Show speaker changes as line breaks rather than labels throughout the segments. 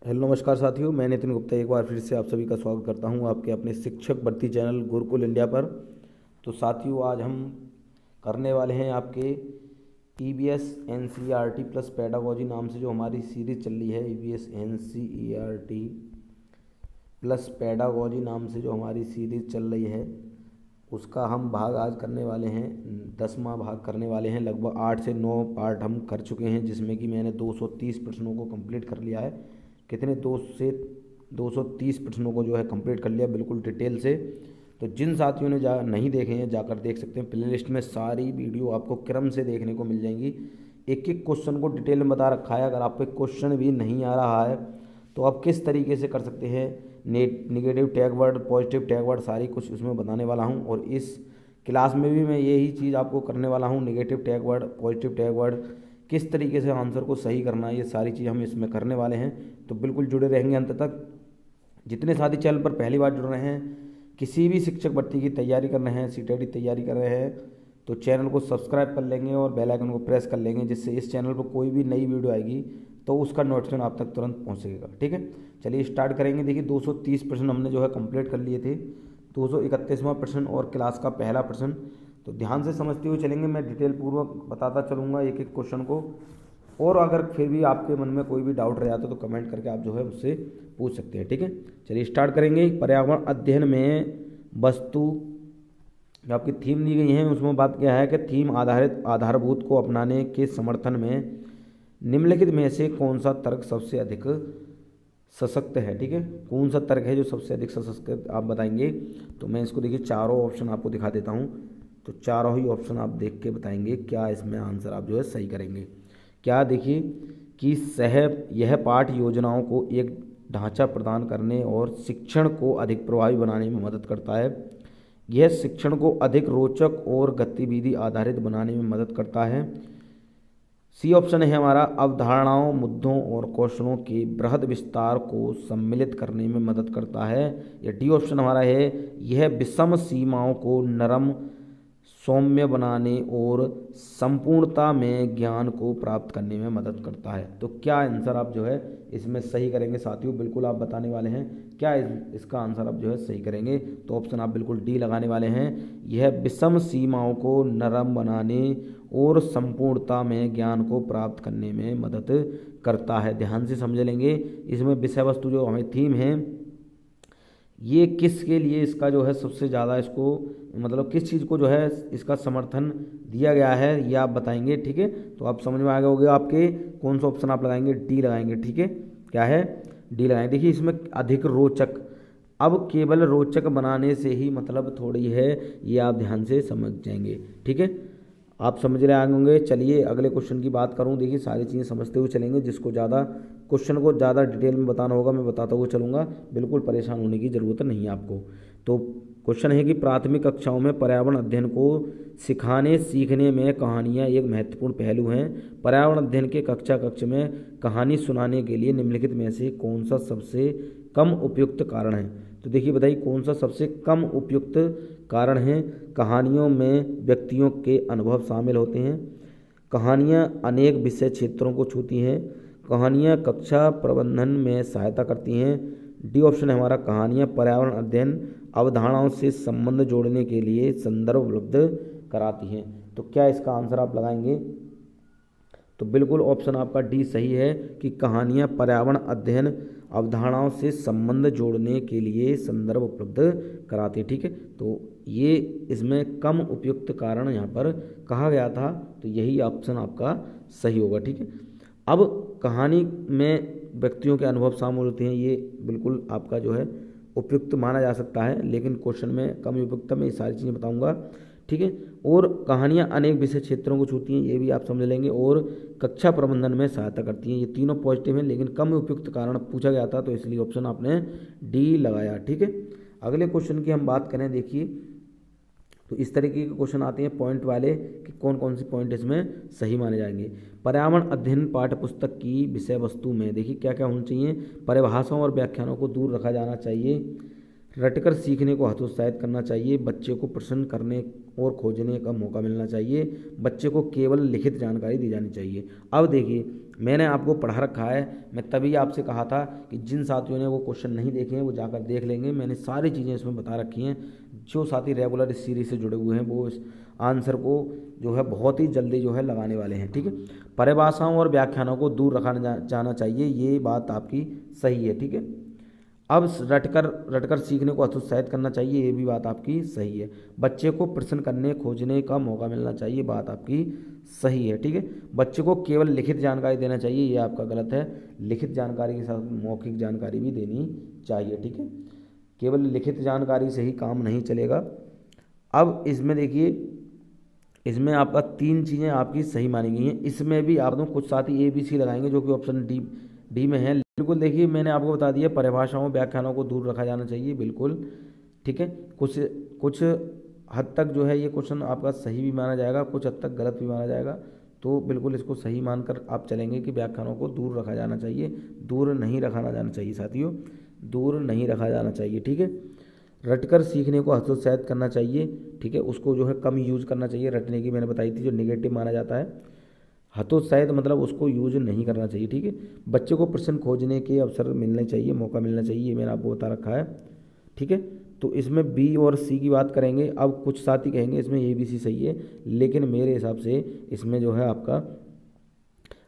Hello नमस्कार साथियों, मैं नितिन गुप्ता एक बार फिर से आप सभी का स्वागत करता हूं आपके अपने शिक्षक भर्ती चैनल गुरुकुल इंडिया पर। तो साथियों, आज हम करने वाले हैं आपके ईबीएस एनसीईआरटी प्लस पेडागोजी नाम से जो हमारी सीरीज चल रही है। ईबीएस एनसीईआरटी प्लस पेडागोजी नाम से जो हमारी सीरीज चल रही है, उसका हम भाग आज करने वाले हैं। 10वां भाग करने वाले हैं। लगभग 8 से 9 पार्ट हम कर चुके हैं, जिसमें कि मैंने 230 प्रश्नों को कंप्लीट कर लिया है। कितने 230 प्रश्नों को जो है कंप्लीट कर लिया बिल्कुल डिटेल से। तो जिन साथियों ने नहीं देखे हैं जाकर देख सकते हैं। प्ले लिस्ट में सारी वीडियो आपको क्रम से देखने को मिल जाएंगी। एक एक क्वेश्चन को डिटेल में बता रखा है। अगर आपको क्वेश्चन भी नहीं आ रहा है तो आप किस तरीके से कर सकते हैं, negative tag word, positive tag word, सारी कुछ उसमें बताने वाला हूँ। और इस क्लास में भी मैं यही चीज़ आपको करने वाला हूँ। Negative tag word, positive tag word, किस तरीके से आंसर को सही करना है, ये सारी चीज़ हम इसमें करने वाले हैं। तो बिल्कुल जुड़े रहेंगे अंत तक। जितने साथी चैनल पर पहली बार जुड़ रहे हैं, किसी भी शिक्षक भर्ती की तैयारी कर रहे हैं, सीटेट की तैयारी कर रहे हैं, तो चैनल को सब्सक्राइब कर लेंगे और बेल आइकन को प्रेस कर लेंगे, जिससे इस चैनल पर कोई भी नई वीडियो आएगी तो उसका नोटिफिकेशन आप तक तुरंत पहुंचेगा। ठीक है, चलिए स्टार्ट करेंगे। देखिए 230 प्रश्न हमने जो है कंप्लीट कर लिए थे। 231वां प्रश्न और क्लास का पहला प्रश्न। तो ध्यान से समझते हुए चलेंगे, मैं डिटेल पूर्वक बताता चलूँगा एक एक क्वेश्चन को। और अगर फिर भी आपके मन में कोई भी डाउट रह जाता है तो कमेंट करके आप जो है उससे पूछ सकते हैं। ठीक है, चलिए स्टार्ट करेंगे। पर्यावरण अध्ययन में वस्तु, जो आपकी थीम दी गई है उसमें बात क्या है कि थीम आधारित आधारभूत को अपनाने के समर्थन में निम्नलिखित में से कौन सा तर्क सबसे अधिक सशक्त है। ठीक है, कौन सा तर्क है जो सबसे अधिक सशक्त आप बताएंगे। तो मैं इसको देखिए चारों ऑप्शन आपको दिखा देता हूँ। तो चारों ही ऑप्शन आप देख के बताएंगे क्या इसमें आंसर आप जो है सही करेंगे। क्या देखिए कि यह पाठ योजनाओं को एक ढांचा प्रदान करने और शिक्षण को अधिक प्रभावी बनाने में मदद करता है। यह शिक्षण को अधिक रोचक और गतिविधि आधारित बनाने में मदद करता है। सी ऑप्शन है हमारा, अवधारणाओं, मुद्दों और कौशलों के बृहद विस्तार को सम्मिलित करने में मदद करता है। या डी ऑप्शन हमारा है, यह विषम सीमाओं को नरम, सौम्य बनाने और संपूर्णता में ज्ञान को प्राप्त करने में मदद करता है। तो क्या आंसर आप जो है इसमें सही करेंगे साथियों, बिल्कुल आप बताने वाले हैं क्या इसका आंसर आप जो है सही करेंगे। तो ऑप्शन आप बिल्कुल डी लगाने वाले हैं, यह विषम सीमाओं को नरम बनाने और संपूर्णता में ज्ञान को प्राप्त करने में मदद करता है। ध्यान से समझ लेंगे। इसमें विषय वस्तु जो हमें थीम है, ये किसके लिए इसका जो है सबसे ज़्यादा इसको मतलब किस चीज़ को जो है इसका समर्थन दिया गया है, ये आप बताएंगे। ठीक है, तो आप समझ में आ गया होगा आपके कौन सा ऑप्शन आप लगाएंगे, डी लगाएंगे। ठीक है, क्या है, डी लगाएंगे। देखिए इसमें अधिक रोचक, अब केवल रोचक बनाने से ही मतलब थोड़ी है, ये आप ध्यान से समझ जाएंगे। ठीक है, आप समझ रहे होंगे। चलिए अगले क्वेश्चन की बात करूं। देखिए सारी चीज़ें समझते हुए चलेंगे। जिसको ज़्यादा क्वेश्चन को ज़्यादा डिटेल में बताना होगा मैं बताता हुआ चलूँगा, बिल्कुल परेशान होने की ज़रूरत नहीं है आपको। तो क्वेश्चन है कि प्राथमिक कक्षाओं में पर्यावरण अध्ययन को सिखाने सीखने में कहानियाँ एक महत्वपूर्ण पहलू हैं। पर्यावरण अध्ययन के कक्षा कक्ष में कहानी सुनाने के लिए निम्नलिखित में से कौन सा सबसे कम उपयुक्त कारण है। तो देखिए बताइए कौन सा सबसे कम उपयुक्त कारण है। कहानियों में व्यक्तियों के अनुभव शामिल होते हैं। कहानियाँ अनेक विषय क्षेत्रों को छूती हैं। कहानियाँ कक्षा प्रबंधन में सहायता करती हैं। डी ऑप्शन है हमारा, कहानियाँ पर्यावरण अध्ययन अवधारणाओं से संबंध जोड़ने के लिए संदर्भ उपलब्ध कराती हैं। तो क्या इसका आंसर आप लगाएंगे। तो बिल्कुल ऑप्शन आपका डी सही है कि कहानियाँ पर्यावरण अध्ययन अवधारणाओं से संबंध जोड़ने के लिए संदर्भ उपलब्ध कराती है। ठीक है, तो ये इसमें कम उपयुक्त कारण यहाँ पर कहा गया था, तो यही ऑप्शन आपका सही होगा। ठीक है, अब कहानी में व्यक्तियों के अनुभव शामिल होते हैं, ये बिल्कुल आपका जो है उपयुक्त माना जा सकता है, लेकिन क्वेश्चन में कम उपयुक्त में ये सारी चीज़ें बताऊंगा। ठीक है, और कहानियाँ अनेक विषय क्षेत्रों को छूती हैं, ये भी आप समझ लेंगे, और कक्षा प्रबंधन में सहायता करती हैं। ये तीनों पॉजिटिव हैं, लेकिन कम उपयुक्त कारण पूछा गया था, तो इसलिए ऑप्शन आपने डी लगाया। ठीक है, अगले क्वेश्चन की हम बात करें। देखिए तो इस तरीके के क्वेश्चन आते हैं पॉइंट वाले कि कौन कौन से पॉइंट इसमें सही माने जाएंगे। पर्यावरण अध्ययन पाठ्य पुस्तक की विषय वस्तु में देखिए क्या क्या होना चाहिए। परिभाषाओं और व्याख्यानों को दूर रखा जाना चाहिए। रटकर सीखने को हतोत्साहित करना चाहिए। बच्चे को प्रश्न करने और खोजने का मौका मिलना चाहिए। बच्चे को केवल लिखित जानकारी दी जानी चाहिए। अब देखिए मैंने आपको पढ़ा रखा है। मैं तभी आपसे कहा था कि जिन साथियों ने वो क्वेश्चन नहीं देखे हैं वो जाकर देख लेंगे। मैंने सारी चीज़ें इसमें बता रखी हैं। जो साथी रेगुलर इस सीरीज से जुड़े हुए हैं वो इस आंसर को जो है बहुत ही जल्दी जो है लगाने वाले हैं, ठीक है। परिभाषाओं और व्याख्यानों को दूर रखा जाना चाहिए, ये बात आपकी सही है, ठीक है। अब रटकर रटकर सीखने को हतोत्साहित करना चाहिए, ये भी बात आपकी सही है। बच्चे को प्रश्न करने खोजने का मौका मिलना चाहिए, बात आपकी सही है, ठीक है। बच्चे को केवल लिखित जानकारी देना चाहिए, ये आपका गलत है। लिखित जानकारी के साथ मौखिक जानकारी भी देनी चाहिए, ठीक है। केवल लिखित जानकारी से ही काम नहीं चलेगा। अब इसमें देखिए, इसमें आपका 3 चीज़ें आपकी सही मानी गई हैं। इसमें भी आप कुछ साथी ABC लगाएंगे जो कि ऑप्शन डी में है। बिल्कुल देखिए, मैंने आपको बता दिया परिभाषाओं व्याख्यानों को दूर रखा जाना चाहिए, बिल्कुल ठीक है। कुछ कुछ हद तक जो है ये क्वेश्चन आपका सही भी माना जाएगा, कुछ हद तक गलत भी माना जाएगा। तो बिल्कुल इसको सही मानकर आप चलेंगे कि व्याख्यानों को दूर रखा जाना चाहिए, दूर नहीं रखा जाना चाहिए साथियों, दूर नहीं रखा जाना चाहिए, ठीक है। रटकर सीखने को हतोत्साहित करना चाहिए, ठीक है। उसको जो है कम यूज करना चाहिए, रटने की मैंने बताई थी जो निगेटिव माना जाता है। हतोत्साहित मतलब उसको यूज नहीं करना चाहिए, ठीक है। बच्चे को प्रश्न खोजने के अवसर मिलने चाहिए, मौका मिलना चाहिए, ये मैंने आपको बता रखा है, ठीक है। तो इसमें B और C की बात करेंगे। अब कुछ साथी कहेंगे इसमें ABC सही है, लेकिन मेरे हिसाब से इसमें जो है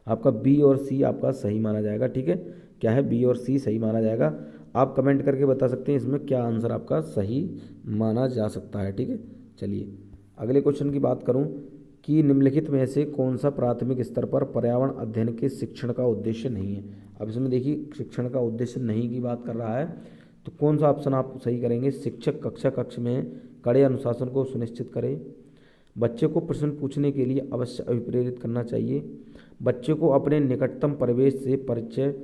आपका B और C आपका सही माना जाएगा, ठीक है। क्या है, B और C सही माना जाएगा। आप कमेंट करके बता सकते हैं इसमें क्या आंसर आपका सही माना जा सकता है, ठीक है। चलिए अगले क्वेश्चन की बात करूं कि निम्नलिखित में से कौन सा प्राथमिक स्तर पर पर्यावरण अध्ययन के शिक्षण का उद्देश्य नहीं है। अब इसमें देखिए शिक्षण का उद्देश्य नहीं की बात कर रहा है, तो कौन सा ऑप्शन आप सही करेंगे। शिक्षक कक्ष में कड़े अनुशासन को सुनिश्चित करे, बच्चे को प्रश्न पूछने के लिए अवश्य अभिप्रेरित करना चाहिए, बच्चे को अपने निकटतम परिवेश से परिचय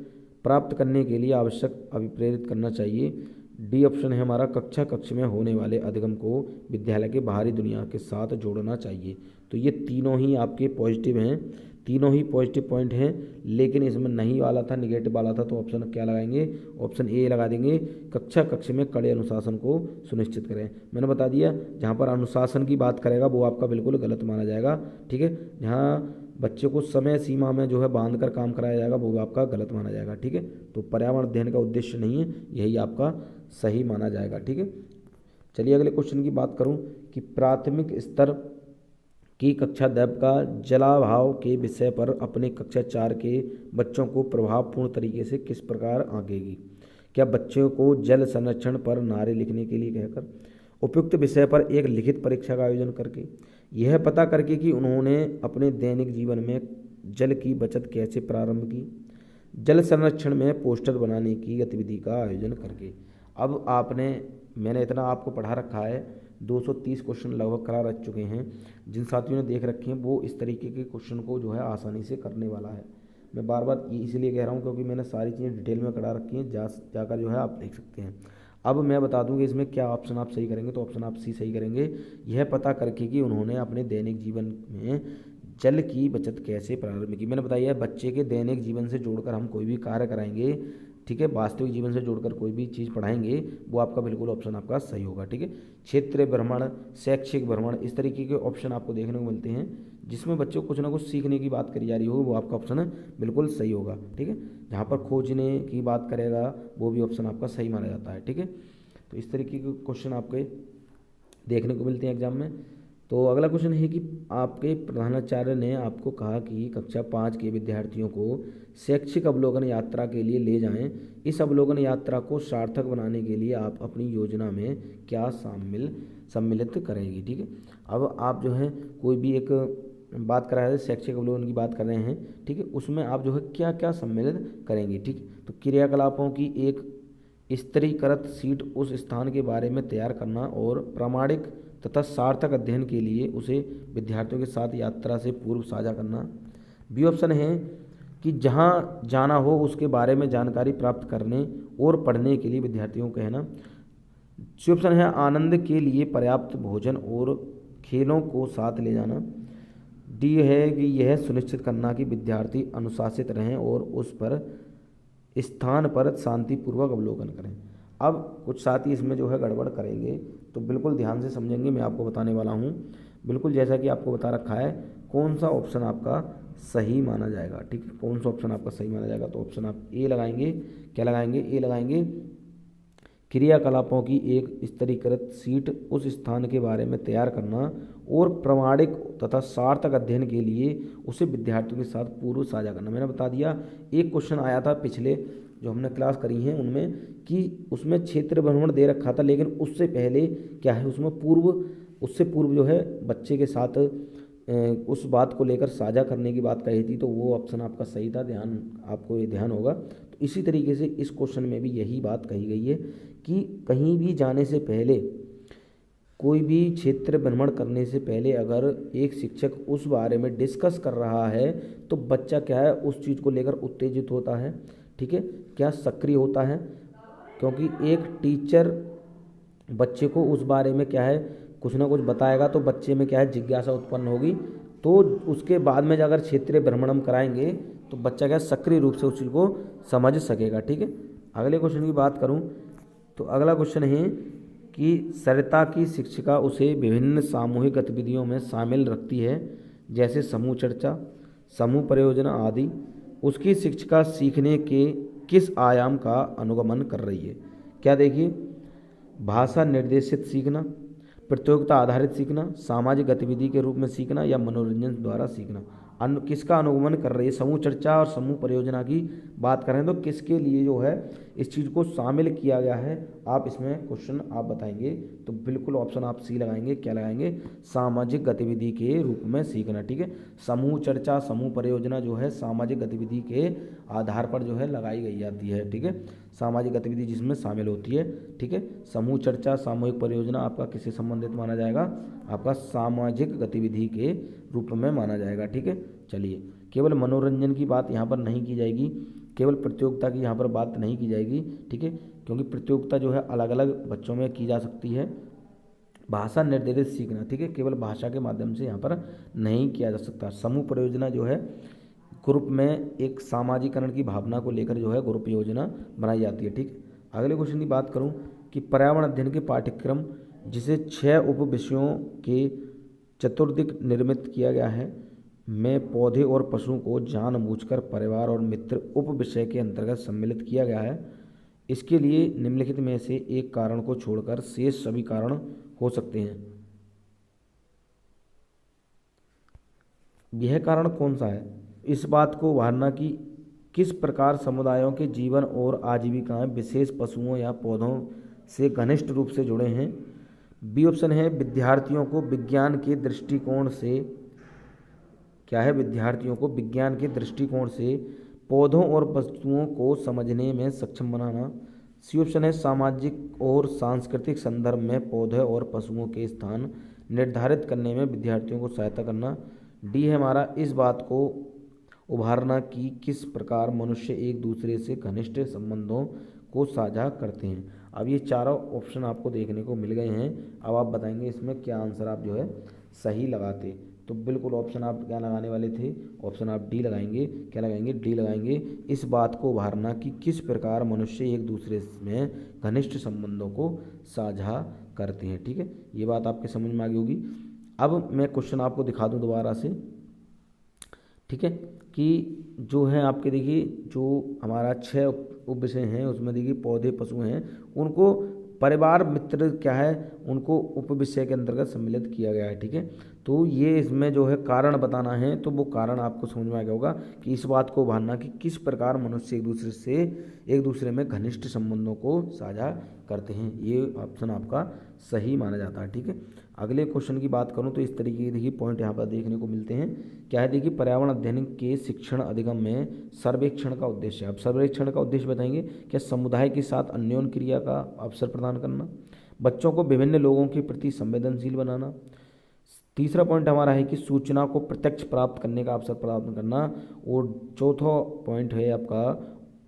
प्राप्त करने के लिए आवश्यक अभिप्रेरित करना चाहिए। डी ऑप्शन है हमारा, कक्ष में होने वाले अधिगम को विद्यालय के बाहरी दुनिया के साथ जोड़ना चाहिए। तो ये तीनों ही आपके पॉजिटिव हैं, तीनों ही पॉजिटिव पॉइंट हैं, लेकिन इसमें नहीं वाला था, निगेटिव वाला था, तो ऑप्शन क्या लगाएंगे, ऑप्शन ए लगा देंगे, कक्ष में कड़े अनुशासन को सुनिश्चित करें। मैंने बता दिया जहाँ पर अनुशासन की बात करेगा वो आपका बिल्कुल गलत माना जाएगा, ठीक है। जहाँ बच्चे को समय सीमा में जो है बांध कर काम कराया जाएगा वो आपका गलत माना जाएगा, ठीक है। तो पर्यावरण अध्ययन का उद्देश्य नहीं है, यही आपका सही माना जाएगा, ठीक है। चलिए अगले क्वेश्चन की बात करूं कि प्राथमिक स्तर की कक्षा दैव का जलाभाव के विषय पर अपने कक्षा 4 के बच्चों को प्रभावपूर्ण तरीके से किस प्रकार आंकेगी। क्या बच्चों को जल संरक्षण पर नारे लिखने के लिए कहकर, उपयुक्त विषय पर एक लिखित परीक्षा का आयोजन करके, यह पता करके कि उन्होंने अपने दैनिक जीवन में जल की बचत कैसे प्रारंभ की, जल संरक्षण में पोस्टर बनाने की गतिविधि का आयोजन करके। अब मैंने इतना आपको पढ़ा रखा है, 230 क्वेश्चन लगभग करा रख चुके हैं। जिन साथियों ने देख रखे हैं वो इस तरीके के क्वेश्चन को जो है आसानी से करने वाला है। मैं बार बार इसलिए कह रहा हूँ क्योंकि मैंने सारी चीज़ें डिटेल में करा रखी हैं, जाकर जो है आप देख सकते हैं। अब मैं बता दूं कि इसमें क्या ऑप्शन आप सही करेंगे, तो ऑप्शन आप सी सही करेंगे। यह पता करके कि उन्होंने अपने दैनिक जीवन में जल की बचत कैसे प्रारंभ की। मैंने बताया बच्चे के दैनिक जीवन से जोड़कर हम कोई भी कार्य कराएंगे, ठीक है, वास्तविक जीवन से जोड़कर कोई भी चीज़ पढ़ाएंगे, वो आपका बिल्कुल ऑप्शन आपका सही होगा, ठीक है। क्षेत्रीय भ्रमण, शैक्षिक भ्रमण, इस तरीके के ऑप्शन आपको देखने को मिलते हैं जिसमें बच्चों को कुछ ना कुछ सीखने की बात करी जा रही हो, वो आपका ऑप्शन बिल्कुल सही होगा, ठीक है। जहाँ पर खोजने की बात करेगा वो भी ऑप्शन आपका सही माना जाता है, ठीक है। तो इस तरीके के क्वेश्चन आपके देखने को मिलते हैं एग्जाम में। तो अगला क्वेश्चन है कि आपके प्रधानाचार्य ने आपको कहा कि कक्षा 5 के विद्यार्थियों को शैक्षिक अवलोकन यात्रा के लिए ले जाएं। इस अवलोकन यात्रा को सार्थक बनाने के लिए आप अपनी योजना में क्या सम्मिलित करेंगी, ठीक है। अब आप जो है कोई भी एक बात कर रहे हैं, शैक्षिक अवलोकन की बात कर रहे हैं, ठीक है, उसमें आप जो है क्या क्या सम्मिलित करेंगे, ठीक। तो क्रियाकलापों की एक स्तरीकृत सीट उस स्थान के बारे में तैयार करना और प्रामाणिक तथा सार्थक अध्ययन के लिए उसे विद्यार्थियों के साथ यात्रा से पूर्व साझा करना। बी ऑप्शन है कि जहाँ जाना हो उसके बारे में जानकारी प्राप्त करने और पढ़ने के लिए विद्यार्थियों को कहना। सी ऑप्शन है आनंद के लिए पर्याप्त भोजन और खेलों को साथ ले जाना। डी है कि यह सुनिश्चित करना कि विद्यार्थी अनुशासित रहें और उस पर स्थान पर शांतिपूर्वक अवलोकन करें। अब कुछ साथी इसमें जो है गड़बड़ करेंगे, तो बिल्कुल ध्यान से समझेंगे, मैं आपको बताने वाला हूँ। बिल्कुल जैसा कि आपको बता रखा है कौन सा ऑप्शन आपका सही माना जाएगा। ठीक है, कौन सा ऑप्शन आपका सही माना जाएगा? तो ऑप्शन आप ए लगाएंगे। क्या लगाएंगे? ए लगाएंगे। क्रियाकलापों की एक स्तरीकृत सीट उस स्थान के बारे में तैयार करना और प्रामाणिक तथा सार्थक अध्ययन के लिए उसे विद्यार्थियों के साथ पूर्व साझा करना। मैंने बता दिया, एक क्वेश्चन आया था पिछले जो हमने क्लास करी है उनमें कि उसमें क्षेत्र भ्रमण दे रखा था, लेकिन उससे पहले क्या है, उससे पूर्व जो है बच्चे के साथ उस बात को लेकर साझा करने की बात कही थी, तो वो ऑप्शन आपका सही था। आपको ये ध्यान होगा। तो इसी तरीके से इस क्वेश्चन में भी यही बात कही गई है कि कहीं भी जाने से पहले, कोई भी क्षेत्र भ्रमण करने से पहले अगर एक शिक्षक उस बारे में डिस्कस कर रहा है तो बच्चा क्या है, उस चीज़ को लेकर उत्तेजित होता है। ठीक है, क्या सक्रिय होता है, क्योंकि एक टीचर बच्चे को उस बारे में क्या है कुछ ना कुछ बताएगा तो बच्चे में क्या है जिज्ञासा उत्पन्न होगी। तो उसके बाद में अगर क्षेत्रीय भ्रमण हम कराएंगे तो बच्चा क्या सक्रिय रूप से उस चीज़ को समझ सकेगा। ठीक है, अगले क्वेश्चन की बात करूं तो अगला क्वेश्चन है कि सरिता की शिक्षिका उसे विभिन्न सामूहिक गतिविधियों में शामिल रखती है, जैसे समूह चर्चा, समूह परियोजना आदि। उसकी शिक्षिका सीखने के किस आयाम का अनुगमन कर रही है? क्या देखिए, भाषा निर्देशित सीखना, प्रतियोगिता आधारित सीखना, सामाजिक गतिविधि के रूप में सीखना या मनोरंजन द्वारा सीखना। किसका अनुगमन कर रही है? समूह चर्चा और समूह परियोजना की बात करें तो किसके लिए जो है इस चीज़ को शामिल किया गया है, आप इसमें क्वेश्चन आप बताएंगे। तो बिल्कुल ऑप्शन आप सी लगाएंगे। क्या लगाएंगे? सामाजिक गतिविधि के रूप में सीखना। ठीक है, समूह चर्चा, समूह परियोजना जो है सामाजिक गतिविधि के आधार पर जो है लगाई गई जाती है। ठीक है, सामाजिक गतिविधि जिसमें शामिल होती है। ठीक है, समूह चर्चा, सामूहिक परियोजना आपका किससे संबंधित माना जाएगा? आपका सामाजिक गतिविधि के रूप में माना जाएगा। ठीक है, चलिए, केवल मनोरंजन की बात यहाँ पर नहीं की जाएगी, केवल प्रतियोगिता की यहाँ पर बात नहीं की जाएगी। ठीक है, क्योंकि प्रतियोगिता जो है अलग अलग बच्चों में की जा सकती है। भाषा निर्धारित सीखना, ठीक है, केवल भाषा के माध्यम से यहाँ पर नहीं किया जा सकता। समूह परियोजना जो है ग्रुप में एक सामाजिकरण की भावना को लेकर जो है ग्रुप योजना बनाई जाती है। ठीक, अगले क्वेश्चन की बात करूं कि पर्यावरण अध्ययन के पाठ्यक्रम जिसे 6 उप विषयों के चतुर्दिक निर्मित किया गया है में पौधे और पशुओं को जानबूझकर परिवार और मित्र उप विषय के अंतर्गत सम्मिलित किया गया है। इसके लिए निम्नलिखित में से एक कारण को छोड़कर शेष सभी कारण हो सकते हैं। यह कारण कौन सा है? इस बात को उभारना कि किस प्रकार समुदायों के जीवन और आजीविकाएं विशेष पशुओं या पौधों से घनिष्ठ रूप से जुड़े हैं। बी ऑप्शन है विद्यार्थियों को विज्ञान के दृष्टिकोण से, क्या है, विद्यार्थियों को विज्ञान के दृष्टिकोण से पौधों और वस्तुओं को समझने में सक्षम बनाना। सी ऑप्शन है सामाजिक और सांस्कृतिक संदर्भ में पौधे और पशुओं के स्थान निर्धारित करने में विद्यार्थियों को सहायता करना। डी है हमारा इस बात को उभारना कि किस प्रकार मनुष्य एक दूसरे से घनिष्ठ संबंधों को साझा करते हैं। अब ये चारों ऑप्शन आपको देखने को मिल गए हैं। अब आप बताएंगे इसमें क्या आंसर आप जो है सही लगाते। तो बिल्कुल ऑप्शन आप क्या लगाने वाले थे? ऑप्शन आप डी लगाएंगे। क्या लगाएंगे? डी लगाएंगे। इस बात को उभारना कि किस प्रकार मनुष्य एक दूसरे में घनिष्ठ संबंधों को साझा करते हैं। ठीक है, ये बात आपके समझ में आ गई होगी। अब मैं क्वेश्चन आपको दिखा दूं दोबारा से। ठीक है, कि जो है आपके देखिए जो हमारा 6 उप विषय हैं उसमें देखिए पौधे पशु हैं, उनको परिवार मित्र क्या है उनको उप विषय के अंतर्गत सम्मिलित किया गया है। ठीक है, तो ये इसमें जो है कारण बताना है, तो वो कारण आपको समझ में आ गया होगा कि इस बात को उभारना कि किस प्रकार मनुष्य एक दूसरे में घनिष्ठ संबंधों को साझा करते हैं। ये ऑप्शन आपका सही माना जाता है। ठीक है, अगले क्वेश्चन की बात करूं तो इस तरीके के देखिए पॉइंट यहाँ पर देखने को मिलते हैं। क्या है देखिए, पर्यावरण अध्ययन के शिक्षण अधिगम में सर्वेक्षण का उद्देश्य। अब सर्वेक्षण का उद्देश्य बताएंगे। क्या समुदाय के साथ अन्योन्य क्रिया का अवसर प्रदान करना, बच्चों को विभिन्न लोगों के प्रति संवेदनशील बनाना। तीसरा पॉइंट हमारा है कि सूचना को प्रत्यक्ष प्राप्त करने का अवसर प्रदान करना। और चौथा पॉइंट है आपका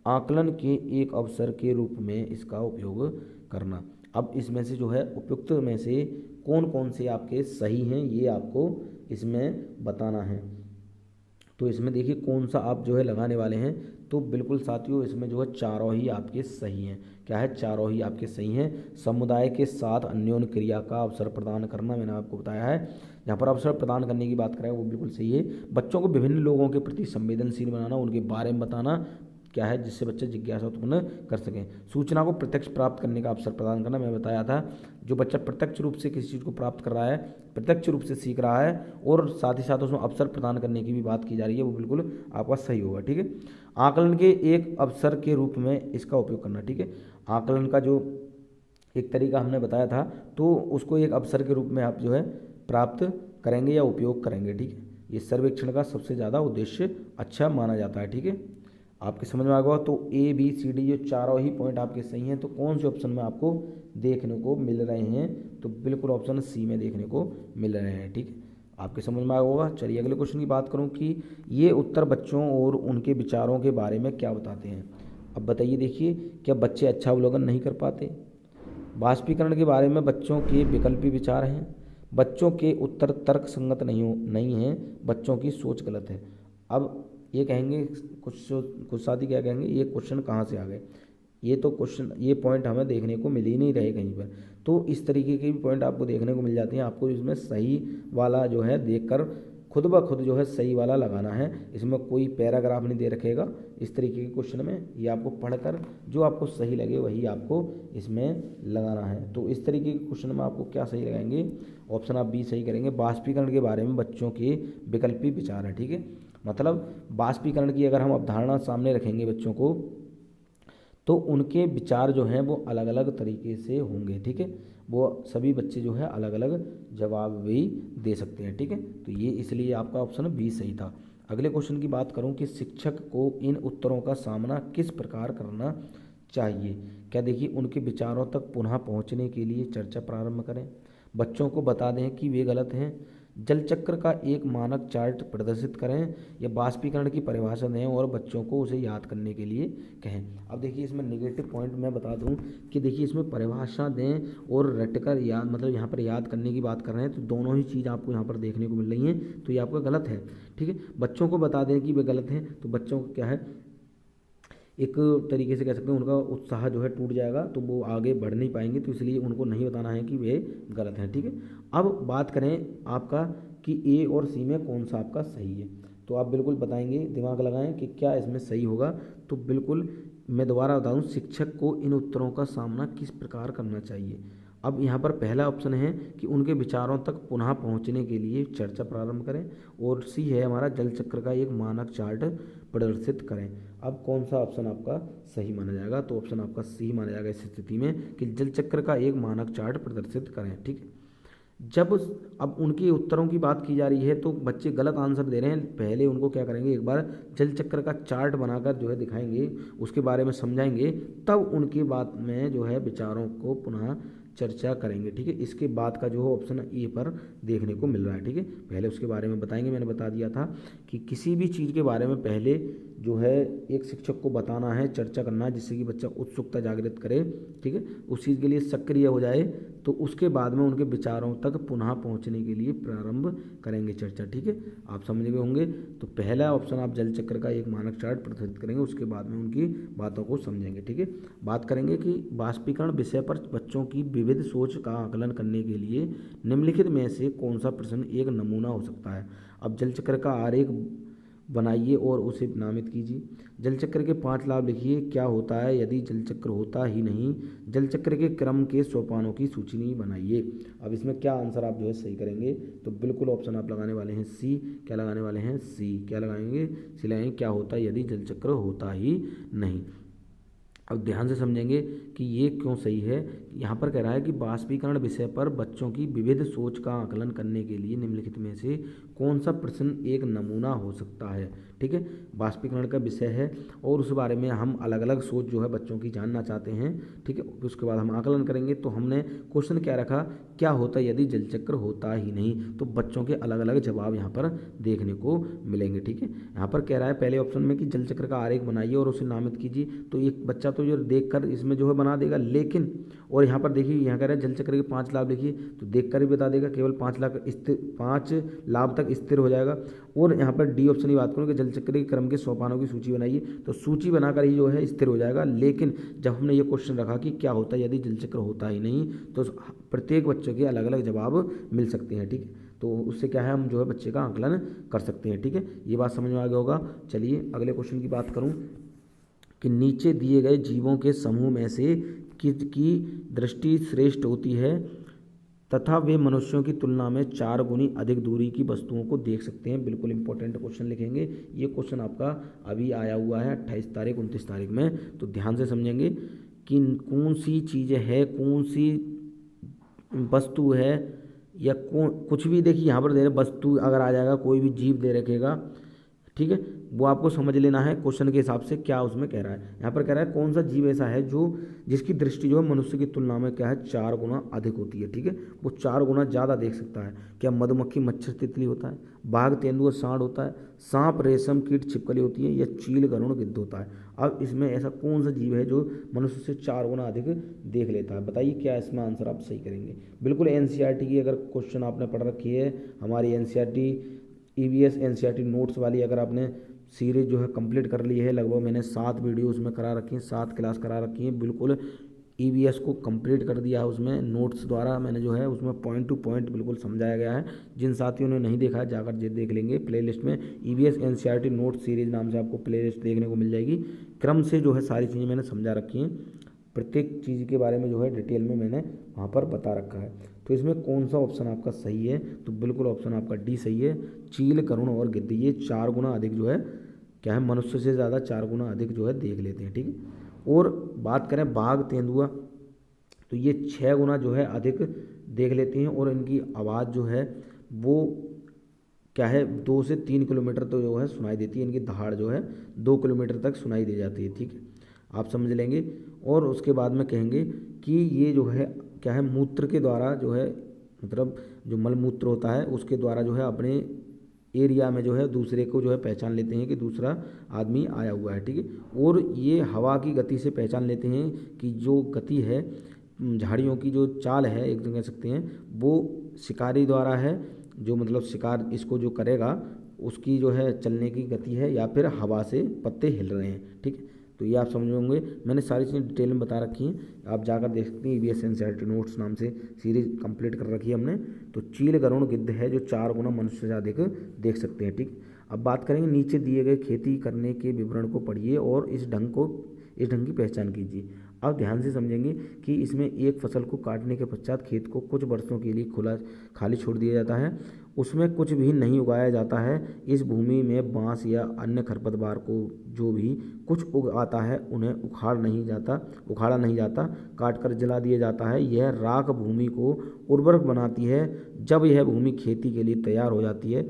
आकलन के एक अवसर के रूप में इसका उपयोग करना। अब इसमें से जो है उपयुक्त में से कौन कौन से आपके सही हैं ये आपको इसमें बताना है। तो इसमें देखिए कौन सा आप जो है लगाने वाले हैं। तो बिल्कुल साथियों इसमें जो है चारों ही आपके सही हैं। क्या है, चारों ही आपके सही हैं। समुदाय के साथ अन्योन्य क्रिया का अवसर प्रदान करना, मैंने आपको बताया है। यहाँ पर अवसर प्रदान करने की बात करें वो बिल्कुल सही है। बच्चों को विभिन्न लोगों के प्रति संवेदनशील बनाना, उनके बारे में बताना, क्या है, जिससे बच्चे जिज्ञासा उत्पन्न कर सकें। सूचना को प्रत्यक्ष प्राप्त करने का अवसर प्रदान करना, मैं बताया था जो बच्चा प्रत्यक्ष रूप से किसी चीज़ को प्राप्त कर रहा है, प्रत्यक्ष रूप से सीख रहा है और साथ ही साथ उसमें अवसर प्रदान करने की भी बात की जा रही है, वो बिल्कुल आपका सही होगा। ठीक है, आकलन के एक अवसर के रूप में इसका उपयोग करना। ठीक है, आकलन का जो एक तरीका हमने बताया था तो उसको एक अवसर के रूप में आप जो है प्राप्त करेंगे या उपयोग करेंगे। ठीक है, ये सर्वेक्षण का सबसे ज़्यादा उद्देश्य अच्छा माना जाता है। ठीक है, आपके समझ में आ गया। तो ए बी सी डी ये चारों ही पॉइंट आपके सही हैं। तो कौन से ऑप्शन में आपको देखने को मिल रहे हैं, तो बिल्कुल ऑप्शन सी में देखने को मिल रहे हैं। ठीक है, आपके समझ में आ होगा। चलिए अगले क्वेश्चन की बात करूं कि ये उत्तर बच्चों और उनके विचारों के बारे में क्या बताते हैं। अब बताइए, देखिए, क्या बच्चे अच्छा अवलोकन नहीं कर पाते? वाष्पीकरण के बारे में बच्चों के विकल्पी विचार हैं। बच्चों के उत्तर तर्क संगत नहीं हैं। बच्चों की सोच गलत है। अब ये कहेंगे कुछ साथी क्या कहेंगे, ये क्वेश्चन कहाँ से आ गए, ये तो क्वेश्चन, ये पॉइंट हमें देखने को मिल ही नहीं रहे कहीं पर। तो इस तरीके के भी पॉइंट आपको देखने को मिल जाते हैं। आपको इसमें सही वाला जो है देखकर खुद ब खुद जो है सही वाला लगाना है। इसमें कोई पैराग्राफ नहीं दे रखेगा इस तरीके के क्वेश्चन में। ये आपको पढ़कर जो आपको सही लगे वही आपको इसमें लगाना है। तो इस तरीके के क्वेश्चन में आपको क्या सही लगाएंगे, ऑप्शन आप बी सही करेंगे। वाष्पीकरण के बारे में बच्चों के विकल्पी विचार है। ठीक है, मतलब वाष्पीकरण की अगर हम अवधारणा सामने रखेंगे बच्चों को तो उनके विचार जो हैं वो अलग अलग तरीके से होंगे। ठीक है, वो सभी बच्चे जो है अलग अलग जवाब भी दे सकते हैं। ठीक है, तो ये इसलिए आपका ऑप्शन बी सही था। अगले क्वेश्चन की बात करूं कि शिक्षक को इन उत्तरों का सामना किस प्रकार करना चाहिए। क्या, देखिए, उनके विचारों तक पुनः पहुंचने के लिए चर्चा प्रारंभ करें। बच्चों को बता दें कि वे गलत हैं। जल चक्र का एक मानक चार्ट प्रदर्शित करें या वाष्पीकरण की परिभाषा दें और बच्चों को उसे याद करने के लिए कहें। अब देखिए इसमें नेगेटिव पॉइंट मैं बता दूं कि देखिए इसमें परिभाषा दें और रटकर याद, मतलब यहाँ पर याद करने की बात कर रहे हैं, तो दोनों ही चीज़ आपको यहाँ पर देखने को मिल रही हैं, तो ये आपका गलत है। ठीक है, बच्चों को बता दें कि वे गलत हैं, तो बच्चों को क्या है, एक तरीके से कह सकते हैं उनका उत्साह जो है टूट जाएगा, तो वो आगे बढ़ नहीं पाएंगे। तो इसलिए उनको नहीं बताना है कि वे गलत हैं। ठीक है, अब बात करें आपका कि ए और सी में कौन सा आपका सही है, तो आप बिल्कुल बताएंगे, दिमाग लगाएं कि क्या इसमें सही होगा। तो बिल्कुल मैं दोबारा बता दूं, शिक्षक को इन उत्तरों का सामना किस प्रकार करना चाहिए। अब यहाँ पर पहला ऑप्शन है कि उनके विचारों तक पुनः पहुँचने के लिए चर्चा प्रारंभ करें, और सी है हमारा जल चक्र का एक मानक चार्ट प्रदर्शित करें। अब कौन सा ऑप्शन आपका सही माना जाएगा, तो ऑप्शन आपका सी माना जाएगा इस स्थिति में कि जल चक्र का एक मानक चार्ट प्रदर्शित करें। ठीक है, जब अब उनके उत्तरों की बात की जा रही है तो बच्चे गलत आंसर दे रहे हैं, पहले उनको क्या करेंगे, एक बार जल चक्र का चार्ट बनाकर जो है दिखाएंगे, उसके बारे में समझाएंगे, तब उनकी बात में जो है विचारों को पुनः चर्चा करेंगे। ठीक है, इसके बाद का जो है ऑप्शन ए पर देखने को मिल रहा है। ठीक है, पहले उसके बारे में बताएंगे। मैंने बता दिया था कि किसी भी चीज़ के बारे में पहले जो है एक शिक्षक को बताना है, चर्चा करना है, जिससे कि बच्चा उत्सुकता जागृत करे। ठीक है, उस चीज़ के लिए सक्रिय हो जाए, तो उसके बाद में उनके विचारों तक पुनः पहुंचने के लिए प्रारंभ करेंगे चर्चा। ठीक है, आप समझ गए होंगे। तो पहला ऑप्शन आप जल चक्र का एक मानक चार्ट प्रदर्शित करेंगे, उसके बाद में उनकी बातों को समझेंगे। ठीक है, बात करेंगे कि वाष्पीकरण विषय पर बच्चों की विविध सोच का आकलन करने के लिए निम्नलिखित में से कौन सा प्रश्न एक नमूना हो सकता है। अब जल चक्र का आरेख बनाइए और उसे नामित कीजिए। जल चक्र के 5 लाभ लिखिए। क्या होता है यदि जल चक्र होता ही नहीं। जल चक्र के क्रम के सोपानों की सूची नहीं बनाइए। अब इसमें क्या आंसर आप जो है सही करेंगे, तो बिल्कुल ऑप्शन आप लगाने वाले हैं सी। क्या लगाने वाले हैं, सी। क्या लगाएंगे, सी लगाएंगे। क्या होता है यदि जल चक्र होता ही नहीं। अब ध्यान से समझेंगे कि ये क्यों सही है। यहाँ पर कह रहा है कि वाष्पीकरण विषय पर बच्चों की विविध सोच का आकलन करने के लिए निम्नलिखित में से कौन सा प्रश्न एक नमूना हो सकता है। ठीक है, वाष्पीकरण का विषय है और उस बारे में हम अलग अलग सोच जो है बच्चों की जानना चाहते हैं। ठीक है, उसके बाद हम आकलन करेंगे। तो हमने क्वेश्चन क्या रखा, क्या होता यदि जल चक्र होता ही नहीं। तो बच्चों के अलग अलग जवाब यहाँ पर देखने को मिलेंगे। ठीक है, यहाँ पर कह रहा है पहले ऑप्शन में कि जल चक्र का आरेख बनाइए और उसे नामित कीजिए। तो एक बच्चा तो जो देखकर इसमें जो है बना देगा, लेकिन और यहाँ पर देखिए यहाँ कह रहा है जल चक्र के 5 लाभ लिखिए, तो देखकर ही बता देगा। केवल 5 लाभ तक स्थिर हो जाएगा। और यहाँ पर डी ऑप्शन की बात करूँ कि जल चक्र के क्रम के सोपानों की सूची बनाइए, तो सूची बनाकर ही जो है स्थिर हो जाएगा। लेकिन जब हमने ये क्वेश्चन रखा कि क्या होता है यदि जल चक्र होता ही नहीं, तो प्रत्येक बच्चे के अलग अलग जवाब मिल सकते हैं, ठीक है। तो उससे क्या है, हम जो है बच्चे का आकलन कर सकते हैं, ठीक है। ये बात समझ में आ गया होगा। चलिए अगले क्वेश्चन की बात करूँ कि नीचे दिए गए जीवों के समूह में से किसकी दृष्टि श्रेष्ठ होती है तथा वे मनुष्यों की तुलना में 4 गुनी अधिक दूरी की वस्तुओं को देख सकते हैं। बिल्कुल इंपॉर्टेंट क्वेश्चन लिखेंगे। ये क्वेश्चन आपका अभी आया हुआ है 28 तारीख 29 तारीख में, तो ध्यान से समझेंगे कि कौन सी चीज़ है, कौन सी वस्तु है या कुछ भी। देखिए यहाँ पर दे रहे वस्तु अगर आ जाएगा, कोई भी जीव दे रखेगा, ठीक है, वो आपको समझ लेना है क्वेश्चन के हिसाब से क्या उसमें कह रहा है। यहाँ पर कह रहा है कौन सा जीव ऐसा है जो जिसकी दृष्टि जो है मनुष्य की तुलना में क्या है 4 गुना अधिक होती है, ठीक है, वो 4 गुना ज़्यादा देख सकता है। क्या मधुमक्खी, मच्छर, तितली होता है, बाघ, तेंदुआ, सांड होता है, सांप, रेशम कीट, छिपकली होती है, या चील, गरुड़, गिद्ध होता है। अब इसमें ऐसा कौन सा जीव है जो मनुष्य से 4 गुना अधिक देख लेता है, बताइए क्या इसमें आंसर आप सही करेंगे। बिल्कुल एनसीईआरटी की अगर क्वेश्चन आपने पढ़ रखी है, हमारी एनसीईआरटी ईवीएस एनसीईआरटी नोट्स वाली अगर आपने सीरीज जो है कंप्लीट कर ली है, लगभग मैंने 7 वीडियो उसमें करा रखी हैं, 7 क्लास करा रखी हैं, बिल्कुल ईवीएस को कंप्लीट कर दिया है। उसमें नोट्स द्वारा मैंने जो है उसमें पॉइंट टू पॉइंट बिल्कुल समझाया गया है। जिन साथियों ने नहीं देखा है जाकर देख लेंगे प्लेलिस्ट में, ईवीएस एनसीईआरटी नोट्स सीरीज नाम से आपको प्लेलिस्ट देखने को मिल जाएगी। क्रम से जो है सारी चीज़ें मैंने समझा रखी हैं, प्रत्येक चीज़ के बारे में जो है डिटेल में मैंने वहाँ पर बता रखा है। तो इसमें कौन सा ऑप्शन आपका सही है, तो बिल्कुल ऑप्शन आपका डी सही है। चील, गरुड़ और गिद्ध ये 4 गुना अधिक जो है क्या है मनुष्य से ज़्यादा 4 गुना अधिक जो है देख लेते हैं, ठीक है। और बात करें बाघ, तेंदुआ, तो ये 6 गुना जो है अधिक देख लेते हैं और इनकी आवाज़ जो है वो क्या है 2 से 3 किलोमीटर तो जो है सुनाई देती है। इनकी दहाड़ जो है 2 किलोमीटर तक सुनाई दे जाती है, ठीक है, आप समझ लेंगे। और उसके बाद में कहेंगे कि ये जो है क्या है मूत्र के द्वारा जो है, मतलब जो मलमूत्र होता है उसके द्वारा जो है अपने एरिया में जो है दूसरे को जो है पहचान लेते हैं कि दूसरा आदमी आया हुआ है, ठीक है। और ये हवा की गति से पहचान लेते हैं कि जो गति है झाड़ियों की जो चाल है एक कह सकते हैं वो शिकारी द्वारा है, जो मतलब शिकार इसको जो करेगा उसकी जो है चलने की गति है, या फिर हवा से पत्ते हिल रहे हैं, ठीक है। तो ये आप समझ होंगे, मैंने सारी चीज़ें डिटेल में बता रखी हैं, आप जाकर देख सकते हैं। ईवीएस एनसीईआरटी नोट्स नाम से सीरीज कंप्लीट कर रखी है हमने। तो चील, गरुड़, गिद्ध है जो 4 गुना मनुष्य से अधिक देख सकते हैं, ठीक। अब बात करेंगे नीचे दिए गए खेती करने के विवरण को पढ़िए और इस ढंग की पहचान कीजिए। अब ध्यान से समझेंगे कि इसमें एक फसल को काटने के पश्चात खेत को कुछ वर्षों के लिए खाली छोड़ दिया जाता है, उसमें कुछ भी नहीं उगाया जाता है। इस भूमि में बांस या अन्य खरपतवार को जो भी कुछ उग आता है उन्हें उखाड़ा नहीं जाता, काटकर जला दिया जाता है। यह राख भूमि को उर्वरक बनाती है। जब यह भूमि खेती के लिए तैयार हो जाती है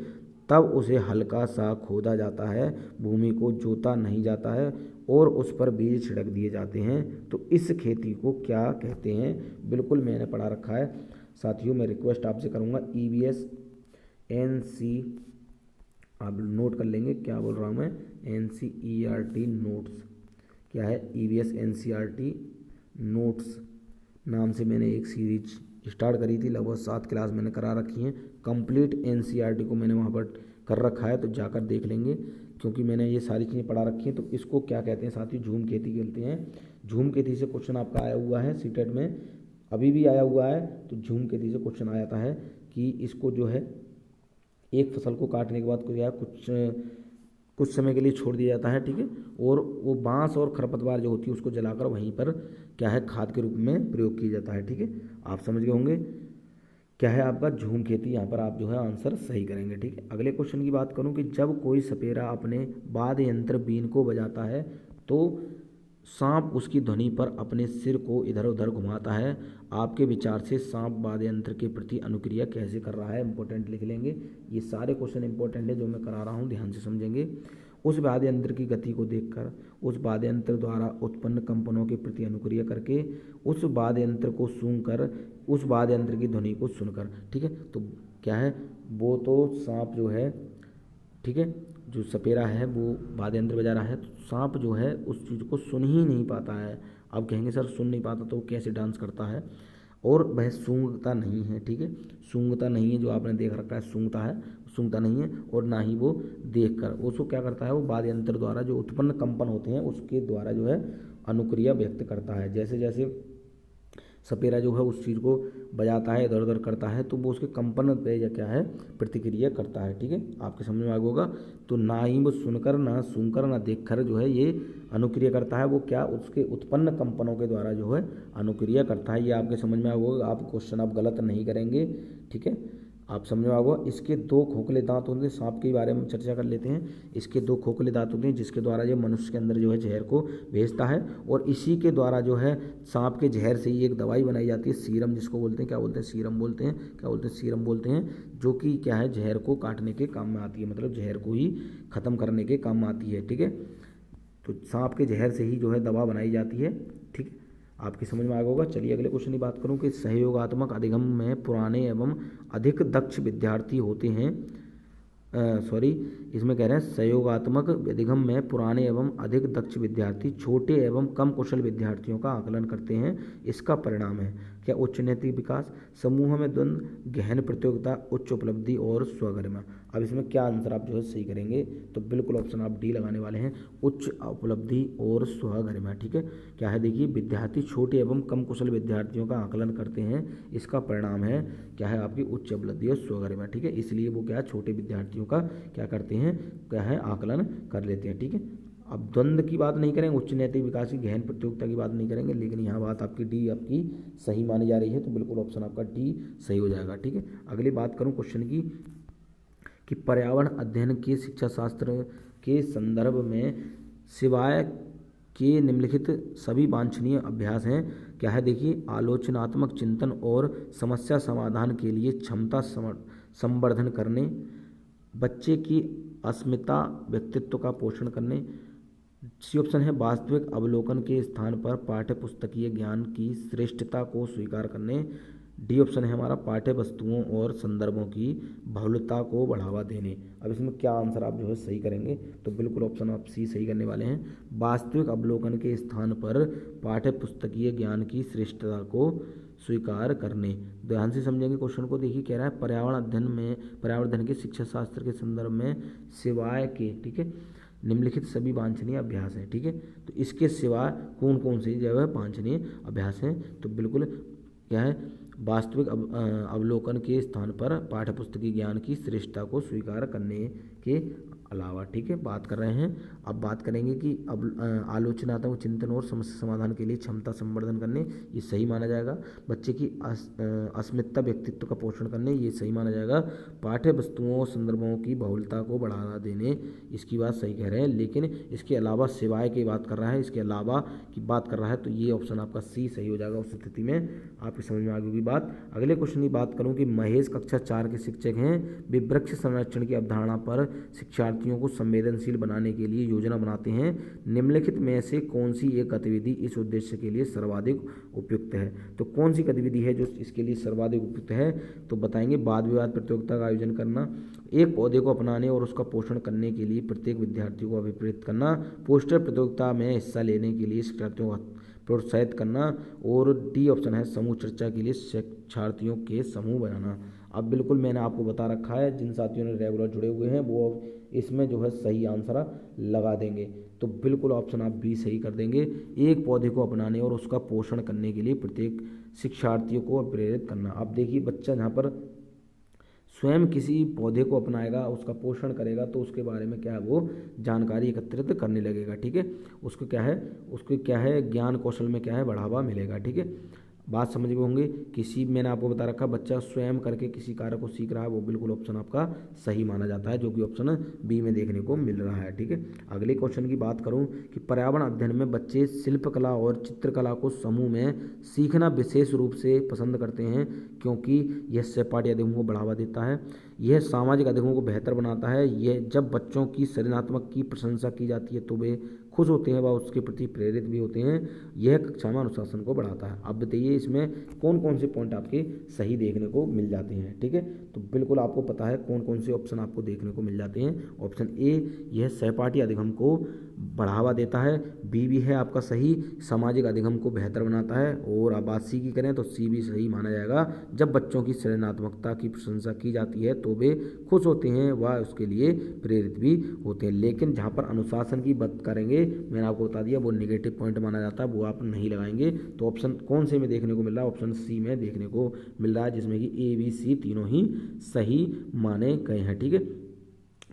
तब उसे हल्का सा खोदा जाता है, भूमि को जोता नहीं जाता है और उस पर बीज छिड़क दिए जाते हैं। तो इस खेती को क्या कहते हैं, बिल्कुल मैंने पढ़ा रखा है साथियों। मैं रिक्वेस्ट आपसे करूँगा ईवीएस एनसी आप नोट कर लेंगे, क्या बोल रहा हूँ मैं, एनसीईआरटी नोट्स क्या है, ईवीएस एनसीईआरटी नोट्स नाम से मैंने एक सीरीज स्टार्ट करी थी, लगभग 7 क्लास मैंने करा रखी हैं। कंप्लीट एनसीईआरटी को मैंने वहाँ पर कर रखा है, तो जाकर देख लेंगे क्योंकि मैंने ये सारी चीज़ें पढ़ा रखी हैं। तो इसको क्या कहते हैं साथियों, झूम खेती कहते हैं। झूम खेती से क्वेश्चन आपका आया हुआ है सीटेट में, अभी भी आया हुआ है। तो झूम खेती से क्वेश्चन आया था है कि इसको जो है एक फसल को काटने के बाद कुछ समय के लिए छोड़ दिया जाता है, ठीक है, और वो बांस और खरपतवार जो होती है उसको जलाकर वहीं पर क्या है खाद के रूप में प्रयोग किया जाता है, ठीक है, आप समझ गए होंगे। क्या है आपका झूम खेती, यहाँ पर आप जो है आंसर सही करेंगे, ठीक है। अगले क्वेश्चन की बात करूँ कि जब कोई सपेरा अपने वाद्य यंत्र बीन को बजाता है तो सांप उसकी ध्वनि पर अपने सिर को इधर उधर घुमाता है। आपके विचार से सांप वाद्य यंत्र के प्रति अनुक्रिया कैसे कर रहा है, इंपॉर्टेंट लिख लेंगे। ये सारे क्वेश्चन इंपॉर्टेंट है जो मैं करा रहा हूँ, ध्यान से समझेंगे। उस वाद्य यंत्र की गति को देखकर, उस वाद्य यंत्र द्वारा उत्पन्न कंपनों के प्रति अनुक्रिया करके, उस वाद्य यंत्र को सूंघकर, उस वाद्य यंत्र की ध्वनि को सुनकर, ठीक है। तो क्या है, वो तो सांप जो है, ठीक है, जो सपेरा है वो वाद्य यंत्र बजा रहा है, तो सांप जो है उस चीज़ को सुन ही नहीं पाता है। अब कहेंगे सर सुन नहीं पाता तो कैसे डांस करता है। और वह सूंघता नहीं है। ठीक है, सूंघता नहीं है, जो आपने देख रखा है सूंघता है, सूंघता नहीं है, और ना ही वो देख कर उसको क्या करता है, वो वाद्य यंत्र द्वारा जो उत्पन्न कंपन होते हैं उसके द्वारा जो है अनुक्रिया व्यक्त करता है। जैसे जैसे सपेरा जो है उस चीज़ को बजाता है, इधर उधर करता है, तो वो उसके कंपन पे या क्या है प्रतिक्रिया करता है। ठीक है, आपके समझ में आ गया होगा। तो ना ही वो सुनकर, ना सूंघकर, ना देखकर जो है ये अनुक्रिया करता है, वो क्या उसके उत्पन्न कंपनों के द्वारा जो है अनुक्रिया करता है। ये आपके समझ में आ गया होगा, आप क्वेश्चन आप गलत नहीं करेंगे। ठीक है, आप समझ में आ गया। इसके दो खोखले दांत होते हैं, सांप के बारे में चर्चा कर लेते हैं। इसके दो खोखले दांत होते हैं जिसके द्वारा ये मनुष्य के अंदर जो है जहर को भेजता है, और इसी के द्वारा जो है सांप के जहर से ही एक दवाई बनाई जाती है, सीरम जिसको बोलते हैं, क्या बोलते हैं, सीरम बोलते हैं, क्या बोलते हैं, सीरम बोलते हैं, जो कि क्या है जहर को काटने के काम में आती है, मतलब जहर को ही खत्म करने के काम में आती है। ठीक है, तो सांप के जहर से ही जो है दवा बनाई जाती है। ठीक है, आपकी समझ में आ गया होगा। चलिए अगले क्वेश्चन की बात करूं कि सहयोगात्मक अधिगम में पुराने एवं अधिक दक्ष विद्यार्थी होते हैं। इसमें कह रहे हैं सहयोगात्मक अधिगम में पुराने एवं अधिक दक्ष विद्यार्थी छोटे एवं कम कुशल विद्यार्थियों का आकलन करते हैं। इसका परिणाम है क्या, उच्च नैतिक विकास, समूह में द्वंद्व, गहन प्रतियोगिता, उच्च उपलब्धि और स्वगरिमा। अब इसमें क्या आंसर आप जो है सही करेंगे, तो बिल्कुल ऑप्शन आप डी लगाने वाले हैं, उच्च उपलब्धि और स्वगरिमा। ठीक है, क्या है देखिए, विद्यार्थी छोटे एवं कम कुशल विद्यार्थियों का आकलन करते हैं, इसका परिणाम है क्या है आपकी उच्च उपलब्धि और स्वगरिमा। ठीक है, इसलिए वो क्या है छोटे विद्यार्थियों का क्या करते हैं, क्या है आकलन कर लेते हैं। ठीक है, अब द्वंद्व की बात नहीं करेंगे, उच्च नैतिक विकास की गहन प्रतियोगिता की बात नहीं करेंगे, लेकिन यहाँ बात आपकी डी आपकी सही मानी जा रही है, तो बिल्कुल ऑप्शन आपका डी सही हो जाएगा। ठीक है, अगली बात करूँ क्वेश्चन की कि पर्यावरण अध्ययन के शिक्षा शास्त्र के संदर्भ में सिवाय के निम्नलिखित सभी वांछनीय अभ्यास हैं। क्या है देखिए, आलोचनात्मक चिंतन और समस्या समाधान के लिए क्षमता संवर्धन करने, बच्चे की अस्मिता व्यक्तित्व का पोषण करने। सी ऑप्शन है वास्तविक अवलोकन के स्थान पर पाठ्य पुस्तकीय ज्ञान की श्रेष्ठता को स्वीकार करने। डी ऑप्शन है हमारा पाठ्य वस्तुओं और संदर्भों की बहुलता को बढ़ावा देने। अब इसमें क्या आंसर आप जो है सही करेंगे, तो बिल्कुल ऑप्शन आप सी सही करने वाले हैं, वास्तविक अवलोकन के स्थान पर पाठ्य पुस्तकीय ज्ञान की श्रेष्ठता को स्वीकार करने। ध्यान से समझेंगे क्वेश्चन को। देखिए कह रहा है पर्यावरण अध्ययन के शिक्षा शास्त्र के संदर्भ में सिवाय के, ठीक है, निम्नलिखित सभी वांछनीय अभ्यास हैं। ठीक है, तो इसके सिवा कौन कौन से जो है वांछनीय अभ्यास हैं, तो बिल्कुल क्या है वास्तविक अवलोकन के स्थान पर पाठ्यपुस्तकीय ज्ञान की श्रेष्ठता को स्वीकार करने के अलावा। ठीक है, बात कर रहे हैं। अब बात करेंगे कि अब आलोचनात्मक चिंतन और समस्या समाधान के लिए क्षमता संवर्धन करने, ये सही माना जाएगा। बच्चे की अस्मिता व्यक्तित्व का पोषण करने, ये सही माना जाएगा। पाठ्य वस्तुओं और संदर्भों की बहुलता को बढ़ावा देने, इसकी बात सही कह रहे हैं, लेकिन इसके अलावा सिवाय की बात कर रहा है, इसके अलावा की बात कर रहा है, तो ये ऑप्शन आपका सी सही हो जाएगा। उस स्थिति में आपकी समझ में आ गई बात। अगले क्वेश्चन की बात करूँ कि महेश कक्षा 4 के शिक्षक हैं, वे वृक्ष संरक्षण की अवधारणा पर शिक्षार्थियों को संवेदनशील बनाने के लिए योजना बनाते हैं। निम्नलिखित में से कौन सी एक गतिविधि इस उद्देश्य के लिए सर्वाधिक उपयुक्त है, तो कौन सी गतिविधि है जो इसके लिए सर्वाधिक उपयुक्त है, तो बताएंगे वाद विवाद प्रतियोगिता का आयोजन करना, एक पौधे को अपनाने और उसका पोषण करने के लिए प्रत्येक विद्यार्थी को अभिप्रेरित करना, पोस्टर प्रतियोगिता में हिस्सा लेने के लिए शिक्षार्थियों को प्रोत्साहित करना, और डी ऑप्शन है समूह चर्चा के लिए शिक्षार्थियों के समूह बनाना। अब बिल्कुल मैंने आपको बता रखा है, जिन साथियों ने रेगुलर जुड़े हुए हैं वो इसमें जो है सही आंसर लगा देंगे, तो बिल्कुल ऑप्शन आप बी सही कर देंगे। एक पौधे को अपनाने और उसका पोषण करने के लिए प्रत्येक शिक्षार्थियों को प्रेरित करना। अब देखिए बच्चा जहाँ पर स्वयं किसी पौधे को अपनाएगा, उसका पोषण करेगा, तो उसके बारे में क्या है वो जानकारी एकत्रित करने लगेगा। ठीक है, उसको क्या है ज्ञान कौशल में क्या है बढ़ावा मिलेगा। ठीक है, बात समझ गए होंगे। किसी मैंने आपको बता रखा बच्चा स्वयं करके किसी कार्य को सीख रहा है, वो बिल्कुल ऑप्शन आपका सही माना जाता है, जो कि ऑप्शन बी में देखने को मिल रहा है। ठीक है, अगले क्वेश्चन की बात करूं कि पर्यावरण अध्ययन में बच्चे शिल्पकला और चित्रकला को समूह में सीखना विशेष रूप से पसंद करते हैं, क्योंकि यह सहपाठी अधिगम को बढ़ावा देता है, यह सामाजिक अधिगम को बेहतर बनाता है, यह जब बच्चों की सृजनात्मक की प्रशंसा की जाती है तो वे खुश होते हैं व उसके प्रति प्रेरित भी होते हैं, यह कक्षा में अनुशासन को बढ़ाता है। अब बताइए इसमें कौन कौन से पॉइंट आपके सही देखने को मिल जाते हैं। ठीक है, तो बिल्कुल आपको पता है कौन कौन से ऑप्शन आपको देखने को मिल जाते हैं। ऑप्शन ए, यह सहपाठी अधिगम को बढ़ावा देता है। बी भी है आपका सही, सामाजिक अधिगम को बेहतर बनाता है। और आप बात सी की करें तो सी भी सही माना जाएगा। जब बच्चों की सृजनात्मकता की प्रशंसा की जाती है तो वे खुश होते हैं, वह उसके लिए प्रेरित भी होते हैं। लेकिन जहाँ पर अनुशासन की बात करेंगे, मैंने आपको बता दिया वो नेगेटिव पॉइंट माना जाता है, वो आप नहीं लगाएंगे। तो ऑप्शन कौन से में देखने को मिल रहा है? ऑप्शन सी में देखने को मिल रहा है, जिसमें कि ए बी सी तीनों ही सही माने गए हैं। ठीक है,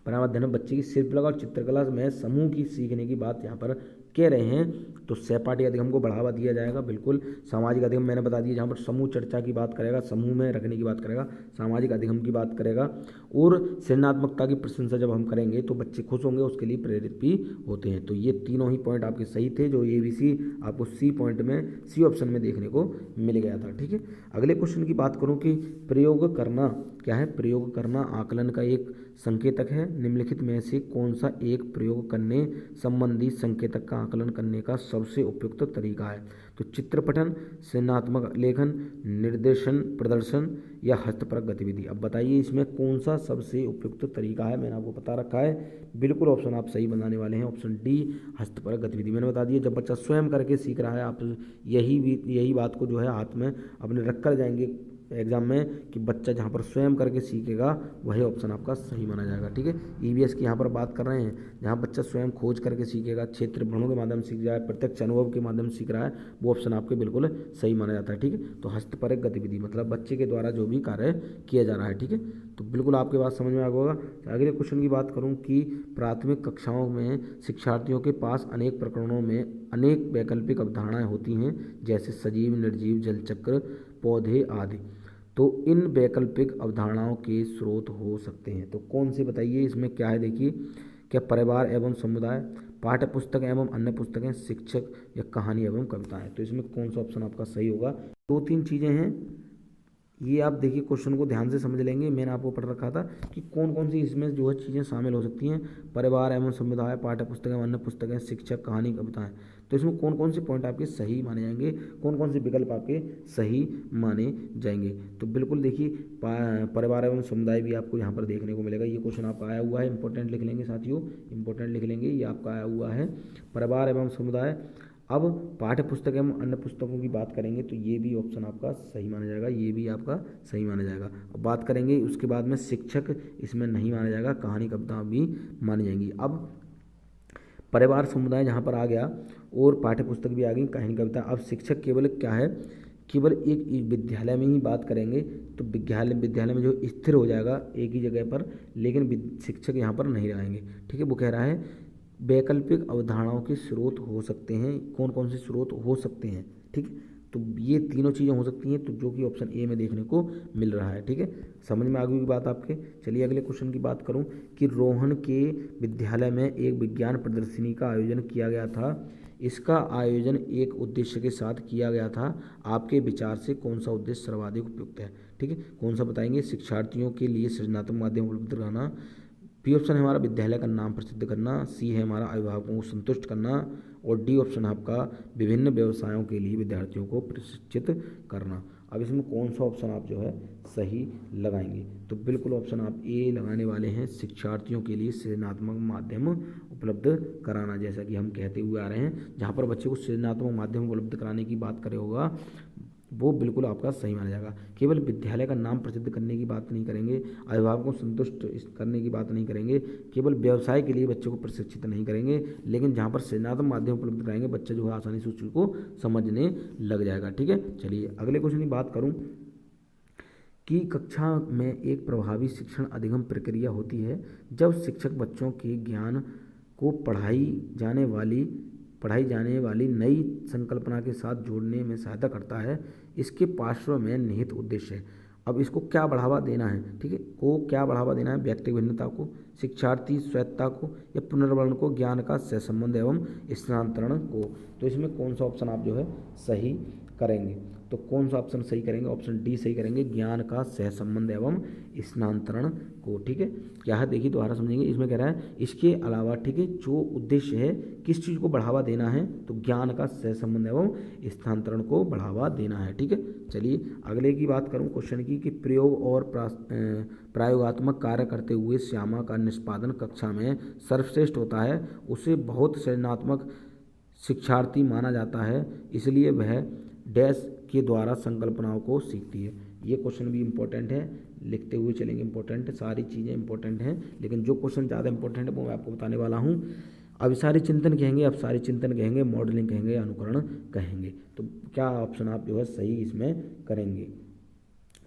परामर्श बच्चे की शिल्पकला और चित्रकला में समूह की सीखने की बात यहाँ पर कह रहे हैं। तो सहपाठी अधिगम को बढ़ावा दिया जाएगा, बिल्कुल। सामाजिक अधिगम मैंने बता दिया, जहाँ पर समूह चर्चा की बात करेगा, समूह में रखने की बात करेगा, सामाजिक अधिगम की बात करेगा। और सृजनात्मकता की प्रशंसा जब हम करेंगे तो बच्चे खुश होंगे, उसके लिए प्रेरित भी होते हैं। तो ये तीनों ही पॉइंट आपके सही थे, जो ए बी सी आपको सी पॉइंट में, सी ऑप्शन में देखने को मिल गया था। ठीक है, अगले क्वेश्चन की बात करूँ कि प्रयोग करना क्या है? प्रयोग करना आकलन का एक संकेतक है। निम्नलिखित में से कौन सा एक प्रयोग करने संबंधी संकेतक का आकलन करने का सबसे उपयुक्त तरीका है? तो चित्रपठन, सृजनात्मक लेखन, निर्देशन, प्रदर्शन या हस्तपरक गतिविधि। अब बताइए इसमें कौन सा सबसे उपयुक्त तरीका है? मैंने आपको बता रखा है, बिल्कुल ऑप्शन आप सही बनाने वाले हैं, ऑप्शन डी हस्तपरक गतिविधि। मैंने बता दिया, जब बच्चा स्वयं करके सीख रहा है, आप यही बात को जो है हाथ में अपने रख कर जाएंगे एग्जाम में कि बच्चा जहाँ पर स्वयं करके सीखेगा वही ऑप्शन आपका सही माना जाएगा। ठीक है, ईवीएस की यहाँ पर बात कर रहे हैं, जहाँ बच्चा स्वयं खोज करके सीखेगा, क्षेत्र भ्रमणों के माध्यम से सीख जाए, प्रत्यक्ष अनुभव के माध्यम से सीख रहा है, वो ऑप्शन आपके बिल्कुल सही माना जाता है। ठीक है, तो हस्तपरक गतिविधि मतलब बच्चे के द्वारा जो भी कार्य किया जा रहा है। ठीक है, तो बिल्कुल आपके बात समझ में आ गया होगा। अगले क्वेश्चन की बात करूँ कि प्राथमिक कक्षाओं में शिक्षार्थियों के पास अनेक प्रकरणों में अनेक वैकल्पिक अवधारणाएं होती हैं, जैसे सजीव, निर्जीव, जलचक्र, पौधे आदि। तो इन वैकल्पिक अवधारणाओं के स्रोत हो सकते हैं। तो कौन से बताइए? इसमें क्या है देखिए, क्या परिवार एवं समुदाय, पाठ्य पुस्तक एवं अन्य पुस्तकें, शिक्षक या कहानी एवं कविताएं। तो इसमें कौन सा ऑप्शन आपका सही होगा? दो तीन चीज़ें हैं, ये आप देखिए क्वेश्चन को ध्यान से समझ लेंगे। मैंने आपको पढ़ रखा था कि कौन कौन सी इसमें जो है चीज़ें शामिल हो सकती हैं। परिवार एवं समुदाय, पाठ्य पुस्तकें, अन्य पुस्तकें, शिक्षक, कहानी, कविताएं। तो इसमें कौन कौन से पॉइंट आपके सही माने जाएंगे, कौन कौन से विकल्प आपके सही माने जाएंगे? तो बिल्कुल देखिए, परिवार एवं समुदाय भी आपको यहाँ पर देखने को मिलेगा। ये क्वेश्चन आपका आया हुआ है, इंपॉर्टेंट लिख लेंगे साथियों, इंपॉर्टेंट लिख लेंगे। ये आपका आया हुआ है परिवार एवं समुदाय। अब पाठ्य पुस्तक एवं अन्य पुस्तकों की बात करेंगे तो ये भी ऑप्शन आपका सही माना जाएगा, ये भी आपका सही माना जाएगा। अब बात करेंगे उसके बाद में शिक्षक, इसमें नहीं माना जाएगा, कहानी कविता भी मानी जाएंगी। अब परिवार समुदाय जहाँ पर आ गया और पाठ्य पुस्तक भी आ गई, कहानी कविता। अब शिक्षक केवल क्या है, केवल एक विद्यालय में ही बात करेंगे तो विद्यालय में जो स्थिर हो जाएगा एक ही जगह पर, लेकिन शिक्षक यहाँ पर नहीं रहेंगे। ठीक है, वो कह रहा है वैकल्पिक अवधारणाओं के स्रोत हो सकते हैं। कौन कौन से स्रोत हो सकते हैं? ठीक है, तो ये तीनों चीज़ें हो सकती हैं, तो जो कि ऑप्शन ए में देखने को मिल रहा है। ठीक है, समझ में आ गई बात आपके। चलिए अगले क्वेश्चन की बात करूं कि रोहन के विद्यालय में एक विज्ञान प्रदर्शनी का आयोजन किया गया था। इसका आयोजन एक उद्देश्य के साथ किया गया था। आपके विचार से कौन सा उद्देश्य सर्वाधिक उपयुक्त है? ठीक है, कौन सा बताएंगे? शिक्षार्थियों के लिए सृजनात्मक माध्यम उपलब्ध कराना, बी ऑप्शन है हमारा विद्यालय का नाम प्रसिद्ध करना, सी है हमारा अभिभावकों को संतुष्ट करना, और डी ऑप्शन है आपका विभिन्न व्यवसायों के लिए विद्यार्थियों को प्रशिक्षित करना। अब इसमें कौन सा ऑप्शन आप जो है सही लगाएंगे? तो बिल्कुल ऑप्शन आप ए लगाने वाले हैं, शिक्षार्थियों के लिए सृजनात्मक माध्यम उपलब्ध कराना। जैसा कि हम कहते हुए आ रहे हैं, जहाँ पर बच्चे को सृजनात्मक माध्यम उपलब्ध कराने की बात करे होगा वो बिल्कुल आपका सही माना जाएगा। केवल विद्यालय का नाम प्रसिद्ध करने की बात नहीं करेंगे, अभिभावकों को संतुष्ट करने की बात नहीं करेंगे, केवल व्यवसाय के लिए बच्चों को प्रशिक्षित नहीं करेंगे, लेकिन जहाँ पर सृजनात्मक माध्यम उपलब्ध कराएंगे बच्चा जो है आसानी से उसको समझने लग जाएगा। ठीक है, चलिए अगले क्वेश्चन की बात करूँ कि कक्षा में एक प्रभावी शिक्षण अधिगम प्रक्रिया होती है जब शिक्षक बच्चों के ज्ञान को पढ़ाई जाने वाली नई संकल्पना के साथ जोड़ने में सहायता करता है। इसके पार्श्व में निहित उद्देश्य है। अब इसको क्या बढ़ावा देना है? ठीक है, को क्या बढ़ावा देना है? व्यक्तिगत भिन्नता को, शिक्षार्थी स्वायत्तता को, या पुनर्वर्ण को, ज्ञान का सहसंबंध एवं स्थानांतरण को। तो इसमें कौन सा ऑप्शन आप जो है सही करेंगे? तो कौन सा ऑप्शन सही करेंगे, ऑप्शन डी सही करेंगे, ज्ञान का सहसंबंध एवं स्थानांतरण को। ठीक है, क्या है देखिए दोबारा समझेंगे। इसमें कह रहा है इसके अलावा, ठीक है, जो उद्देश्य है किस चीज़ को बढ़ावा देना है, तो ज्ञान का सहसंबंध एवं स्थानांतरण को बढ़ावा देना है। ठीक है, चलिए अगले की बात करूं क्वेश्चन की कि प्रयोग और प्रयोगात्मक कार्य करते हुए श्यामा का निष्पादन कक्षा में सर्वश्रेष्ठ होता है, उसे बहुत सृजनात्मक शिक्षार्थी माना जाता है, इसलिए वह डैश के द्वारा संकल्पनाओं को सीखती है। ये क्वेश्चन भी इंपॉर्टेंट है, लिखते हुए चलेंगे, इंपॉर्टेंट है, सारी चीज़ें इंपॉर्टेंट हैं, लेकिन जो क्वेश्चन ज़्यादा इंपॉर्टेंट है वो मैं आपको बताने वाला हूँ। अभिसारी चिंतन कहेंगे, अपसारी चिंतन कहेंगे, मॉडलिंग कहेंगे, अनुकरण कहेंगे। तो क्या ऑप्शन आप जो है सही इसमें करेंगे,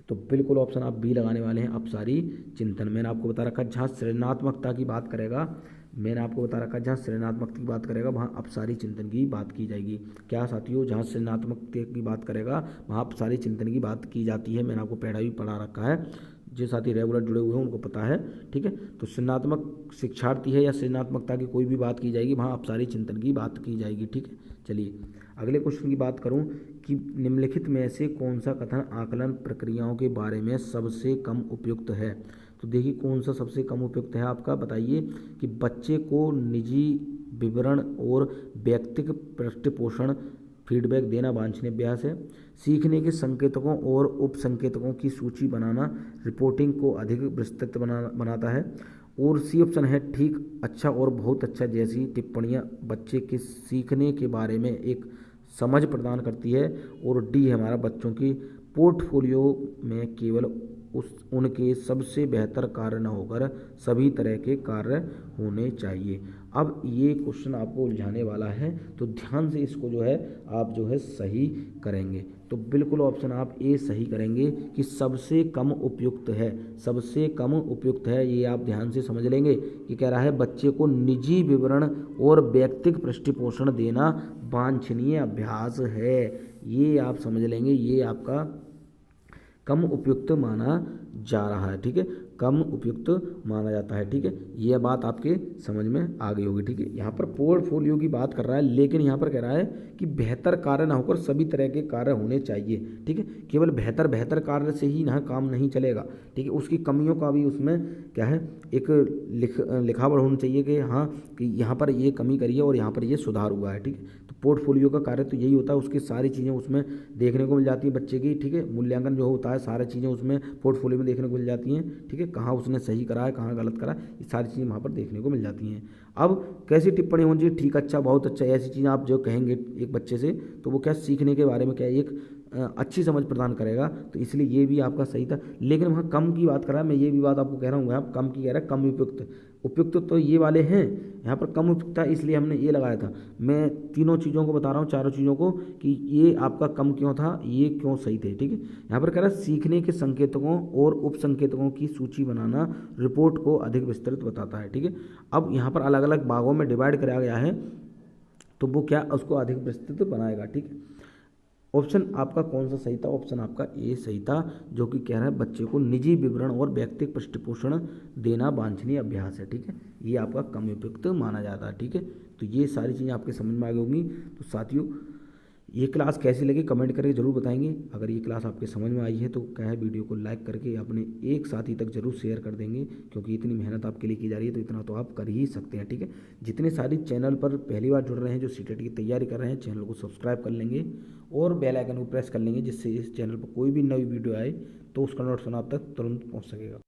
तो बिल्कुल ऑप्शन आप बी लगाने वाले हैं, अपसारी चिंतन। मैंने आपको बता रखा जहाँ सृजनात्मकता की बात करेगा, मैंने आपको बता रखा जहाँ सृजनात्मकता की बात करेगा वहाँ अपसारी चिंतन की बात की जाएगी। क्या साथियों, जहाँ सृजनात्मकता की बात करेगा वहाँ अपसारी चिंतन की बात की जाती है। मैंने आपको पहला भी पढ़ा रखा है, जो साथी रेगुलर जुड़े हुए हैं उनको पता है। ठीक है, तो सृजनात्मक शिक्षार्थी है या सृजनात्मकता की कोई भी बात की जाएगी वहाँ अपसारी चिंतन की बात की जाएगी। ठीक है, चलिए अगले क्वेश्चन की बात करूं कि निम्नलिखित में से कौन सा कथन आकलन प्रक्रियाओं के बारे में सबसे कम उपयुक्त है। तो देखिए कौन सा सबसे कम उपयुक्त है आपका, बताइए कि बच्चे को निजी विवरण और व्यक्तिगत पृष्ठपोषण फीडबैक देना वांछनीय अभ्यास है, सीखने के संकेतकों और उप संकेतकों की सूची बनाना रिपोर्टिंग को अधिक विस्तृत बनाता है, और सी ऑप्शन है ठीक, अच्छा और बहुत अच्छा जैसी टिप्पणियां बच्चे के सीखने के बारे में एक समझ प्रदान करती है, और डी है हमारा बच्चों की पोर्टफोलियो में केवल उनके सबसे बेहतर कार्य न होकर सभी तरह के कार्य होने चाहिए। अब ये क्वेश्चन आपको उलझाने वाला है, तो ध्यान से इसको जो है आप जो है सही करेंगे। तो बिल्कुल ऑप्शन आप ए सही करेंगे कि सबसे कम उपयुक्त है, सबसे कम उपयुक्त है, ये आप ध्यान से समझ लेंगे कि कह रहा है बच्चे को निजी विवरण और व्यक्तिगत पृष्ठपोषण देना वांछनीय अभ्यास है। ये आप समझ लेंगे, ये आपका कम उपयुक्त माना जा रहा है। ठीक है, कम उपयुक्त माना जाता है। ठीक है, यह बात आपके समझ में आ गई होगी। ठीक है, यहाँ पर पोर्टफोलियो की बात कर रहा है, लेकिन यहाँ पर कह रहा है कि बेहतर कार्य ना होकर सभी तरह के कार्य होने चाहिए। ठीक है, केवल बेहतर कार्य से ही यहाँ काम नहीं चलेगा। ठीक है, उसकी कमियों का भी उसमें क्या है एक लिखावट होनी चाहिए कि हाँ कि यहाँ पर ये कमी करी है और यहाँ पर ये सुधार हुआ है। ठीक है, तो पोर्टफोलियो का कार्य तो यही होता है, उसकी सारी चीज़ें उसमें देखने को मिल जाती है बच्चे की। ठीक है, मूल्यांकन जो होता है सारी चीज़ें उसमें पोर्टफोलियो में देखने को मिल जाती हैं। ठीक है, कहाँ उसने सही करा है, कहाँ गलत करा, ये सारी चीज़ें वहाँ पर देखने को मिल जाती हैं। अब कैसी टिप्पणी होनी चाहिए, ठीक, अच्छा, बहुत अच्छा, ऐसी चीज़ें आप जो कहेंगे एक बच्चे से, तो वो क्या सीखने के बारे में क्या एक अच्छी समझ प्रदान करेगा। तो इसलिए ये भी आपका सही था, लेकिन वहाँ कम की बात कर रहा है, मैं ये भी बात आपको कह रहा हूँ, आप कम की कह रहा है, कम उपयुक्त। उपयुक्त तो ये वाले हैं, यहाँ पर कम उपयुक्त था इसलिए हमने ये लगाया था। मैं तीनों चीज़ों को बता रहा हूँ, चारों चीज़ों को, कि ये आपका कम क्यों था, ये क्यों सही थे। ठीक है, यहाँ पर कह रहा है सीखने के संकेतकों और उप संकेतकों की सूची बनाना रिपोर्ट को अधिक विस्तृत बताता है। ठीक है, अब यहाँ पर अलग अलग भागों में डिवाइड करा गया है, तो वो क्या उसको अधिक विस्तृत बनाएगा। ठीक है, ऑप्शन आपका कौन सा सही था, ऑप्शन आपका ए सही था, जो कि कह रहा है बच्चे को निजी विवरण और व्यक्तिगत पृष्ठपोषण देना वांछनीय अभ्यास है। ठीक है, ये आपका कम उपयुक्त माना जाता है। ठीक है, तो ये सारी चीज़ें आपके समझ में आ गई होंगी। तो साथियों ये क्लास कैसी लगी कमेंट करके जरूर बताएंगे। अगर ये क्लास आपके समझ में आई है तो क्या है वीडियो को लाइक करके अपने एक साथी तक जरूर शेयर कर देंगे, क्योंकि इतनी मेहनत आपके लिए की जा रही है तो इतना तो आप कर ही सकते हैं। ठीक है, जितने सारी चैनल पर पहली बार जुड़ रहे हैं, जो सीटेट की तैयारी कर रहे हैं, चैनल को सब्सक्राइब कर लेंगे और बेल आइकन को प्रेस कर लेंगे, जिससे इस चैनल पर कोई भी नई वीडियो आए तो उसका नोटिफिकेशन आप तक तुरंत पहुँच सकेगा।